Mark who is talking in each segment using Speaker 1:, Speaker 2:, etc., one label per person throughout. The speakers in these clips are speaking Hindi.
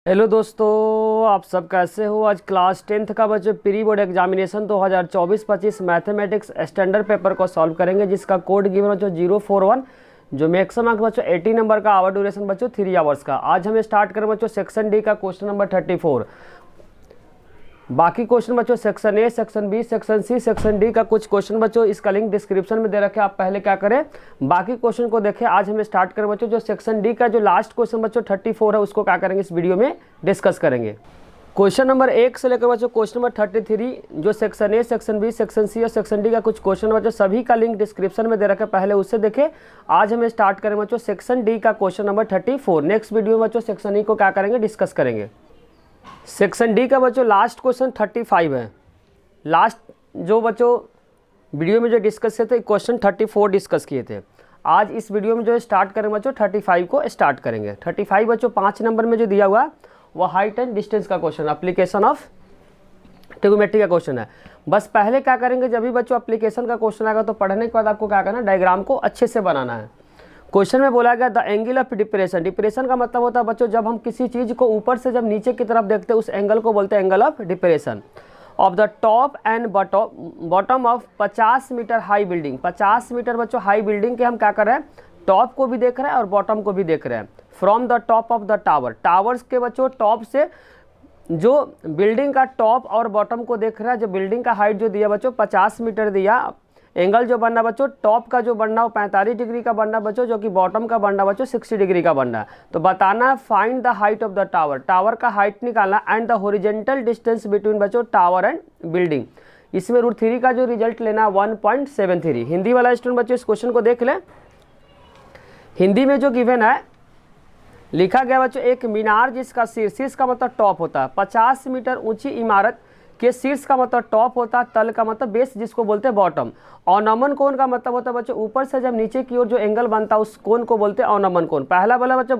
Speaker 1: हेलो दोस्तों, आप सब कैसे हो। आज क्लास 10th का बच्चों pre board examination 2024-25 mathematics standard paper को सॉल्व करेंगे, जिसका कोड गिवन बच्चों 041, जो मैक्सिमम बच्चों 80 नंबर का, आवर ड्यूरेशन बच्चों 3 आवर्स का। आज हम स्टार्ट करें बच्चों सेक्शन डी का क्वेश्चन नंबर 34। बाकी क्वेश्चन बच्चों section A, section B, section C, section D का कुछ क्वेश्चन बच्चों इसका लिंक डिस्क्रिप्शन में दे रखे। आप पहले क्या करें, बाकी क्वेश्चन को देखें। आज हम स्टार्ट करें बच्चों जो सेक्शन डी का जो लास्ट क्वेश्चन बच्चों 34 है, उसको क्या करेंगे, इस वीडियो में डिस्कस करेंगे। क्वेश्चन नंबर 1 से लेकर बच्चों क्वेश्चन नंबर 33, जो section A, section B, section C और सेक्शन डी का कुछ क्वेश्चन बच्चों सभी का लिंक डिस्क्रिप्शन में दे रखा है, पहले उससे देखें। आज हम स्टार्ट करें बच्चों सेक्शन डी का क्वेश्चन नंबर 34। नेक्स्ट वीडियो में बच्चों सेक्शन ई को क्या करेंगे, डिस्कस करेंगे। सेक्शन डी का बच्चों लास्ट क्वेश्चन 35 है। लास्ट जो बच्चों वीडियो में जो डिस्कस किए थे, क्वेश्चन 34 डिस्कस किए थे। आज इस वीडियो में जो स्टार्ट करेंगे बच्चों 35 को स्टार्ट करेंगे। 35 बच्चों 5 नंबर में जो दिया हुआ है वो हाइट एंड डिस्टेंस का क्वेश्चन, एप्लीकेशन ऑफ ट्रिग्नोमेट्री का क्वेश्चन है। बस पहले क्या करेंगे, जब भी बच्चों एप्लीकेशन का क्वेश्चन आएगा तो पढ़ने के बाद आपको क्या करना है, डायग्राम को अच्छे से बनाना है। क्वेश्चन में बोला गया the angle of depression. Depression का मतलब होता है बच्चों जब हम किसी चीज़ को ऊपर से जब नीचे की तरफ देखते हैं, उस एंगल को बोलते हैं angle of depression. Of the top and bottom of 50 metre high building. 50 metre बच्चों हाई बिल्डिंग के हम क्या कर रहे हैं, टॉप को भी देख रहे हैं और बॉटम को भी देख रहे हैं। From the top of the tower, towers के बच्चों टॉप से जो बिल्डिंग का टॉप और बॉटम को देख रहा है। जो बिल्डिंग का हाइट जो दिया बच्चों 50 मीटर दिया। एंगल जो बनना बच्चों, टॉप का जो बनना वो 45 डिग्री का बनना बच्चों, जो कि बॉटम का बनना बच्चों 60 डिग्री का बनना है। तो बताना find the height of the tower, tower का हाइट निकालना, and the horizontal distance between बच्चों टावर एंड बिल्डिंग। इसमें √3 का जो रिजल्ट लेना 1.73। हिंदी वाला स्टूडेंट बच्चों इस क्वेश्चन को देख ले। हिंदी में जो गिवन है लिखा गया बच्चों, एक मीनार जिसका शीर्ष का मतलब टॉप होता है। 50 मीटर ऊंची इमारत के शीर्ष का मतलब टॉप होता है, तल का मतलब बेस जिसको बोलते हैं बॉटम। अवनमन कोण का मतलब होता है बच्चों ऊपर से जब नीचे की ओर जो एंगल बनता है उस कोण को बोलते हैं अवनमन कोण। पहला वाला बच्चों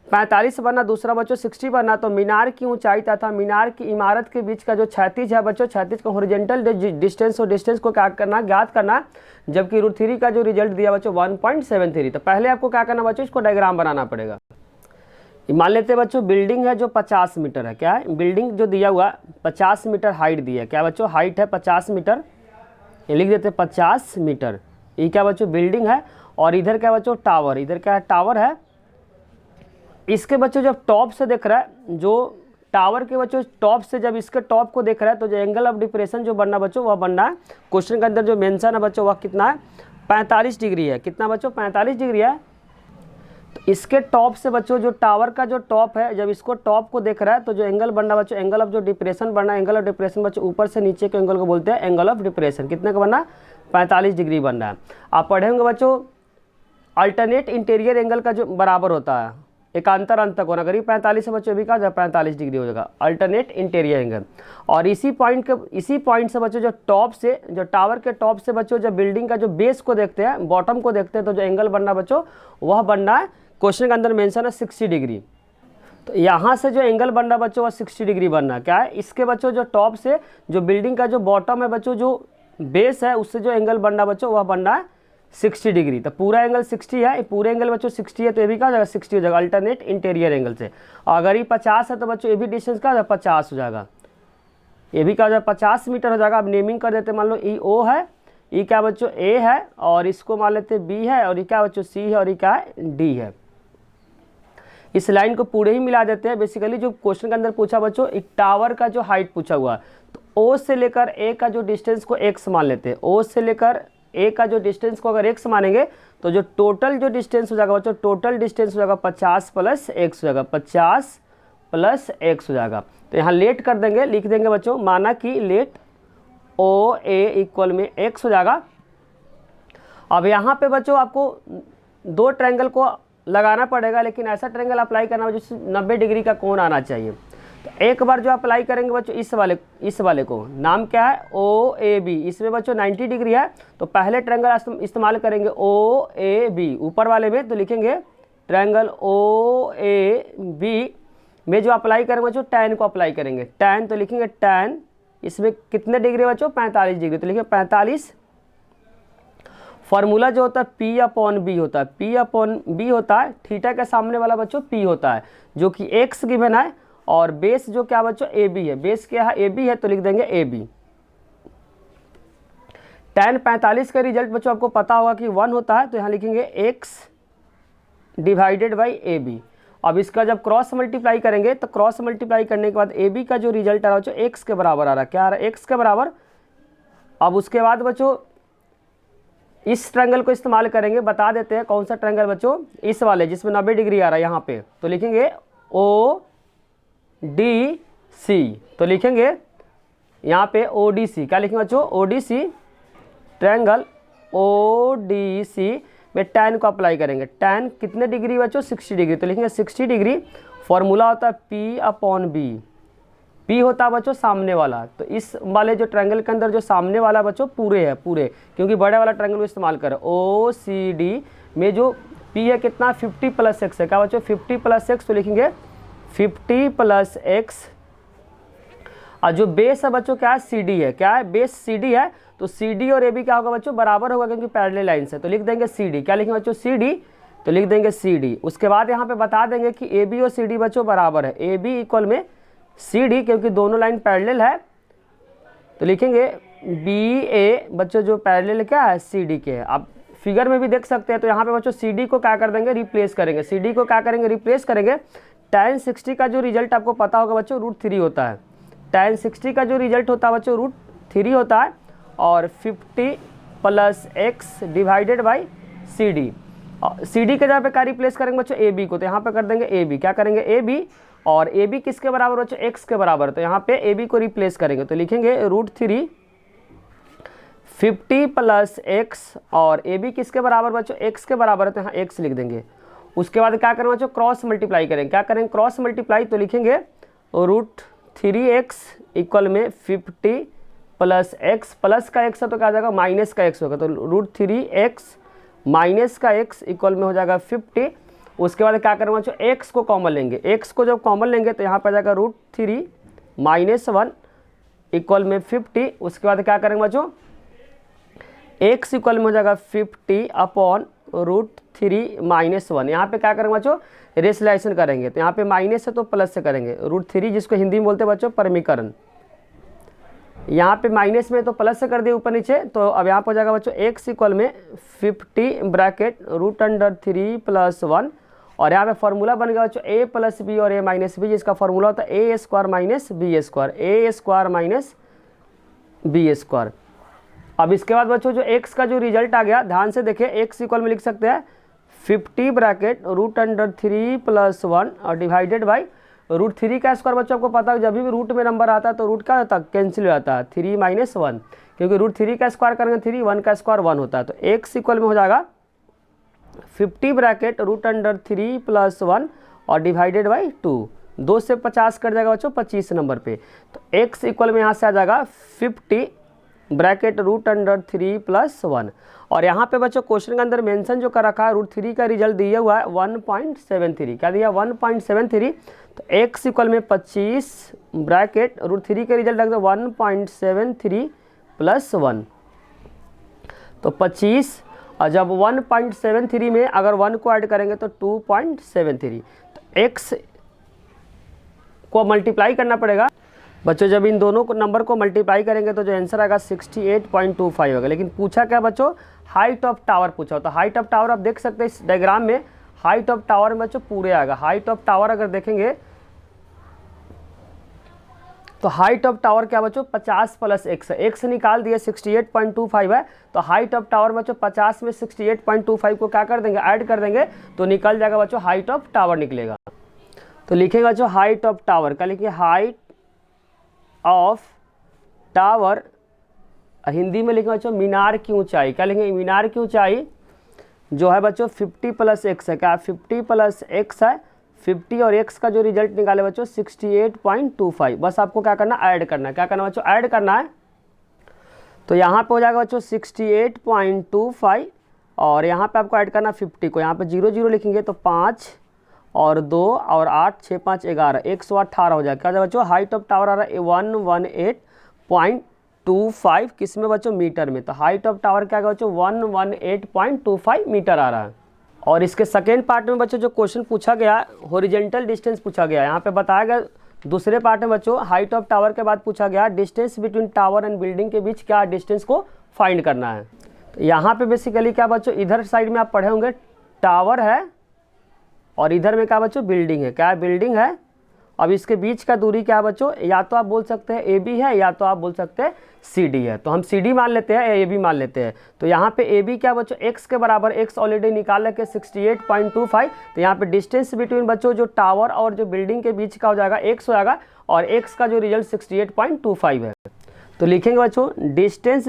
Speaker 1: 45 बनना, दूसरा बच्चों 60 बनना। तो मीनार की ऊंचाई तथा मीनार की इमारत के बीच का जो क्षैतिज है बच्चों, क्षैतिज का हॉरिजॉन्टल डिस्टेंस और डिस्टेंस को क्या करना, ज्ञात करना। जबकि √3 का जो रिजल्ट दिया बच्चों 1.73। तो पहले आपको क्या करना बच्चों, इसको डायग्राम बनाना पड़ेगा। मान लेते हैं बच्चों बिल्डिंग है जो 50 मीटर है। क्या है, बिल्डिंग जो दिया हुआ 50 मीटर हाइट दी है। क्या बच्चों, हाइट है 50 मीटर, ये लिख देते हैं 50 मीटर। ये क्या बच्चों बिल्डिंग है। और इधर क्या बच्चों टावर, इधर क्या है टावर है। इसके बच्चों जब टॉप से देख रहा है, जो टावर के बच्चों टॉप से जब इसके टॉप को देख रहा है, तो जो एंगल ऑफ डिप्रेशन जो बनना बच्चों वह बनना है। क्वेश्चन के अंदर जो मेंशन है बच्चों वह कितना है, 45 डिग्री है। कितना बच्चों, 45 डिग्री है। इसके टॉप से बच्चों जो टावर का जो टॉप है, जब इसको टॉप को देख रहा है तो जो एंगल बनना बच्चों, एंगल ऑफ जो डिप्रेशन बनना, एंगल ऑफ डिप्रेशन बच्चों ऊपर से नीचे के एंगल को बोलते हैं एंगल ऑफ डिप्रेशन। कितने का बनना, 45 डिग्री बनना है। आप पढ़ेंगे बच्चों अल्टरनेट इंटीरियर एंगल का जो बराबर होता है एकांतर अंतक होना। अगर ये 45 है बच्चों, अभी का 45 डिग्री हो जाएगा अल्टरनेट इंटीरियर एंगल। और इसी पॉइंट से बच्चों जो टॉप से, जो टावर के टॉप से बच्चों जब बिल्डिंग का जो बेस को देखते हैं, बॉटम को देखते हैं, तो जो एंगल बनना बच्चों वह बनना है, क्वेश्चन के अंदर मेंशन है 60 डिग्री। तो यहाँ से जो एंगल बनना बच्चों वह 60 डिग्री बनना। क्या है, इसके बच्चों जो टॉप से जो बिल्डिंग का जो बॉटम है बच्चों, जो बेस है, उससे जो एंगल बनना बच्चों वह बनना है 60 डिग्री। तो पूरा एंगल 60 है, पूरे एंगल बच्चों 60 है, तो ये भी क्या हो जाएगा 60 हो जाएगा अल्टरनेट इंटीरियर एंगल से। और अगर ये 50 है तो बच्चों ये भी डिस्टेंस क्या हो जाएगा 50 हो जाएगा। ये भी क्या हो जाएगा 50 मीटर हो जाएगा। अब नेमिंग कर देते, मान लो ई ओ है, ये क्या बच्चों ए है, और इसको मान लेते बी है, और ये क्या बच्चों सी है, और ये क्या है डी है। इस लाइन को पूरे ही मिला देते हैं। बेसिकली जो क्वेश्चन के अंदर पूछा बच्चों, एक टावर का जो हाइट पूछा हुआ, तो ओ से लेकर ए का जो डिस्टेंस को x मान लेते हैं। ओ से लेकर ए का जो डिस्टेंस को अगर x मानेंगे तो जो टोटल जो डिस्टेंस हो जाएगा बच्चों, टोटल डिस्टेंस हो जाएगा 50 + x हो जाएगा, 50 + x हो जाएगा। तो यहाँ लेट कर देंगे, लिख देंगे बच्चों, माना कि लेट ओ ए इक्वल में x हो जाएगा। अब यहाँ पे बच्चों आपको 2 ट्रायंगल को लगाना पड़ेगा, लेकिन ऐसा ट्रायंगल अप्लाई करना जिससे 90 डिग्री का कोण आना चाहिए। तो एक बार जो अप्लाई करेंगे बच्चों इस वाले को, नाम क्या है ओ ए बी, इसमें बच्चों 90 डिग्री है। तो पहले ट्रायंगल इस्तेमाल करेंगे ओ ए बी ऊपर वाले में, तो लिखेंगे ट्रायंगल ओ ए बी में जो अप्लाई करेंगे बच्चों टैन को अप्लाई करेंगे। टैन तो लिखेंगे टैन, इसमें कितने डिग्री बच्चों 45 डिग्री, तो लिखेंगे 45। फॉर्मूला जो होता है P/B होता है, P/B होता है, थीटा के सामने वाला बच्चों P होता है, जो कि x गिवन है और बेस जो क्या बच्चों ए बी है, बेस क्या है ए बी है, तो लिख देंगे ए बी। tan 45 का रिजल्ट बच्चों आपको पता होगा कि 1 होता है, तो यहाँ लिखेंगे x divided by A B. अब इसका जब क्रॉस मल्टीप्लाई करेंगे तो क्रॉस मल्टीप्लाई करने के बाद ए बी का जो रिजल्ट आ रहा है बच्चों x के बराबर आ रहा है, क्या आ रहा है x के बराबर। अब उसके बाद बच्चों इस ट्रायंगल को इस्तेमाल करेंगे, बता देते हैं कौन सा ट्रायंगल बच्चों, इस वाले जिसमें 90 डिग्री आ रहा है यहाँ पे, तो लिखेंगे ओ डी सी। तो लिखेंगे यहाँ पे ओ डी सी, क्या लिखेंगे बच्चों O D C, triangle O D C में tan को अप्लाई करेंगे। tan कितने डिग्री बच्चों 60 डिग्री, तो लिखेंगे 60 डिग्री। फॉर्मूला होता है P अपॉन बी, P होता है बच्चों सामने वाला, तो इस वाले जो ट्रायंगल के अंदर जो सामने वाला बच्चों पूरे है पूरे, क्योंकि बड़े वाला ट्रायंगल को इस्तेमाल करें। ओ सी डी में जो P है कितना 50 प्लस एक्स है, क्या बच्चों 50 प्लस एक्स, तो लिखेंगे 50 प्लस एक्स। और जो बेस है बच्चों क्या है सी डी है, क्या है बेस सी डी है, तो सी डी और ए बी क्या होगा बच्चों बराबर होगा, क्योंकि पैरेलल लाइन से, तो लिख देंगे सी डी। क्या लिखेंगे बच्चों सी डी, तो लिख देंगे सी डी। उसके बाद यहाँ पे बता देंगे कि ए बी और सी डी बच्चों बराबर है, ए बी इक्वल में सी डी, क्योंकि दोनों लाइन पैरेलल है, तो लिखेंगे बी ए बच्चों जो पैरेलल क्या है सी डी के है। आप फिगर में भी देख सकते हैं, तो यहाँ पे बच्चों सी डी को क्या कर देंगे रिप्लेस करेंगे, सी डी को क्या करेंगे रिप्लेस करेंगे। tan 60 का जो रिजल्ट आपको पता होगा बच्चों √3 होता है, tan 60 का जो रिजल्ट होता है बच्चों √3 होता है, और 50 plus X divided by C D. C D के जगह पे क्या रिप्लेस करेंगे बच्चों ए बी को, तो यहाँ पे कर देंगे ए बी, क्या करेंगे ए बी, और ए बी किसके बराबर बच्चों एक्स के बराबर, तो यहाँ पे ए बी को रिप्लेस करेंगे, तो लिखेंगे √3 50 प्लस एक्स, और ए बी किसके बराबर बच्चों एक्स के बराबर है, तो यहाँ एक्स लिख देंगे। उसके बाद क्या करेंगे बच्चों क्रॉस मल्टीप्लाई करेंगे, क्या करेंगे क्रॉस मल्टीप्लाई, तो लिखेंगे √3x इक्वल में 50 प्लस एक्स, प्लस का एक्स है तो क्या आ जाएगा माइनस का एक्स होगा, तो √3x माइनस का एक्स इक्वल में हो जाएगा 50। उसके बाद क्या करेंगे बच्चों एक्स को कॉमन लेंगे, एक्स को जब कॉमन लेंगे तो यहाँ पर आ जाएगा √3 माइनस 1 इक्वल में 50। उसके बाद क्या करेंगे बच्चों एक्स इक्वल में हो जाएगा 50 अपॉन √3 माइनस 1। यहाँ पे क्या करेंगे बच्चों रेशनलाइजेशन करेंगे, तो यहाँ पे माइनस है तो प्लस से करेंगे, √3 जिसको हिंदी में बोलते हैं बच्चों परमीकरण, यहाँ पे माइनस में तो प्लस से कर दिए ऊपर नीचे, तो अब यहाँ पर हो जाएगा बच्चों एक्स इक्वल में 50 ब्रैकेट √3 प्लस 1, और यहाँ पे फॉर्मूला बन गया बच्चों a प्लस बी और a माइनस बी, जिसका फॉर्मूला होता है a square minus B square, a square minus B square. अब इसके बाद बच्चों जो x का जो रिजल्ट आ गया ध्यान से देखिए, x इक्वल में लिख सकते हैं 50 ब्रैकेट √3 प्लस 1 और डिवाइडेड बाई √3 का स्क्वायर बच्चों आपको पता है जब भी रूट में नंबर आता है तो रूट क्या होता है कैंसिल हो जाता है, 3 माइनस 1, क्योंकि √3 का स्क्वायर करेंगे 3, 1 का स्क्वायर 1 होता है, तो x इक्वल में हो जाएगा 50 ब्रैकेट √3 प्लस 1 और डिवाइडेड बाई 2, 2 से 50 कट जाएगा बच्चों 25 नंबर पे, तो x इक्वल में यहाँ से आ जाएगा 50 ब्रैकेट √3 प्लस 1। और यहाँ पे बच्चों क्वेश्चन के अंदर मेंशन जो कर रखा है √3 का रिजल्ट दिया हुआ है 1.73, क्या दिया 1.73, तो x इक्वल में 25 ब्रैकेट √3 का रिजल्ट लगता है 1.73 प्लस 1, तो 25, और जब 1.73 में अगर 1 को ऐड करेंगे तो 2.73, तो x को मल्टीप्लाई करना पड़ेगा बच्चों, जब इन दोनों को नंबर को मल्टीप्लाई करेंगे तो जो आंसर आएगा 68.25 होगा। लेकिन पूछा क्या बच्चों हाइट ऑफ टावर पूछा, तो हाइट ऑफ टावर आप देख सकते हैं इस डायग्राम में, हाइट ऑफ टावर में बच्चों पूरे आएगा, हाइट ऑफ टावर अगर देखेंगे तो हाइट ऑफ टावर क्या बच्चों 50 प्लस एक्स है, एक्स निकाल दिए 68.25 है, तो हाइट ऑफ टावर बच्चों 50 में 68.25 को क्या कर देंगे ऐड कर देंगे, तो निकल जाएगा बच्चों हाइट ऑफ टावर निकलेगा। तो लिखेगा बच्चों हाइट ऑफ टावर, क्या लिखिए हाइट ऑफ टावर, हिंदी में लिखेंगे बच्चों मीनार की ऊंचाई, क्या लिखेंगे मीनार की ऊंचाई जो है बच्चों 50 प्लस एक्स है, क्या 50 प्लस एक्स है, 50 और x का जो रिजल्ट निकाले बच्चों 68.25, बस आपको क्या करना ऐड करना है, क्या करना बच्चों ऐड करना है, तो यहाँ पे हो जाएगा बच्चों 68.25 और यहाँ पे आपको ऐड करना 50 को, यहाँ पे 0 0 लिखेंगे तो 5 और 2 और 8 6 5 11 118 हो जाएगा, क्या हो जाएगा बच्चों हाइट ऑफ टावर आ रहा है 118.25 किस में बच्चों मीटर में, तो हाइट ऑफ टावर क्या है बच्चों 118.25 मीटर आ रहा है। और इसके सेकेंड पार्ट में बच्चों जो क्वेश्चन पूछा गया हॉरिजॉन्टल डिस्टेंस पूछा गया, यहाँ पे बताया गया दूसरे पार्ट में बच्चों हाइट ऑफ टावर के बाद पूछा गया distance between tower and building के बीच क्या डिस्टेंस को फाइंड करना है। तो यहाँ पे बेसिकली क्या बच्चों, इधर साइड में आप पढ़े होंगे टावर है और इधर में क्या बच्चों बिल्डिंग है, क्या बिल्डिंग है। अब इसके बीच का दूरी क्या है बच्चों, या तो आप बोल सकते हैं ए बी है या तो आप बोल सकते हैं सी डी है। तो हम सी डी मान लेते हैं, ए बी मान लेते हैं। तो यहाँ पे ए बी क्या बच्चों एक्स के बराबर, एक्स ऑलरेडी निकाल के 68.25। तो यहाँ पे डिस्टेंस बिटवीन बच्चों जो टावर और जो बिल्डिंग के बीच का हो जाएगा एक्स हो जाएगा और एक्स का जो रिजल्ट 68.25 है। तो लिखेंगे बच्चों डिस्टेंस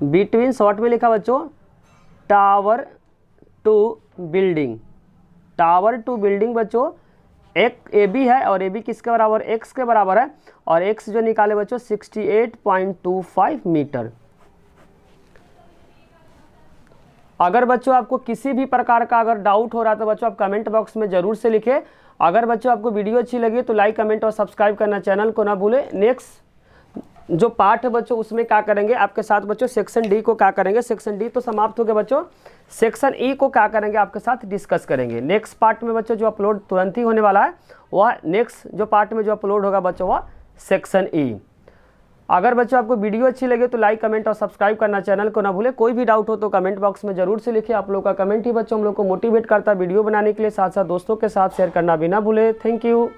Speaker 1: बिटवीन शॉर्ट में लिखा बच्चों tower to building, tower to building बच्चों एक ए बी है और ए बी किसके बराबर, एक्स के बराबर है और एक्स जो निकाले बच्चों 68.25 मीटर। अगर बच्चों आपको किसी भी प्रकार का अगर डाउट हो रहा है तो बच्चों आप कमेंट बॉक्स में जरूर से लिखें। अगर बच्चों आपको वीडियो अच्छी लगी तो लाइक कमेंट और सब्सक्राइब करना चैनल को ना भूलें। नेक्स्ट जो पार्ट है बच्चों उसमें क्या करेंगे आपके साथ बच्चों, सेक्शन डी को क्या करेंगे, सेक्शन डी तो समाप्त हो गया बच्चों, सेक्शन ई को क्या करेंगे आपके साथ डिस्कस करेंगे। नेक्स्ट पार्ट में बच्चों जो अपलोड तुरंत ही होने वाला है वह नेक्स्ट जो पार्ट में जो अपलोड होगा बच्चों वह सेक्शन ई। अगर बच्चों आपको वीडियो अच्छी लगे तो लाइक कमेंट और सब्सक्राइब करना चैनल को ना भूलें। कोई भी डाउट हो तो कमेंट बॉक्स में जरूर से लिखिए। आप लोग का कमेंट ही बच्चों हम लोग को मोटिवेट करता है वीडियो बनाने के लिए, साथ साथ दोस्तों के साथ शेयर करना भी ना भूलें। Thank you.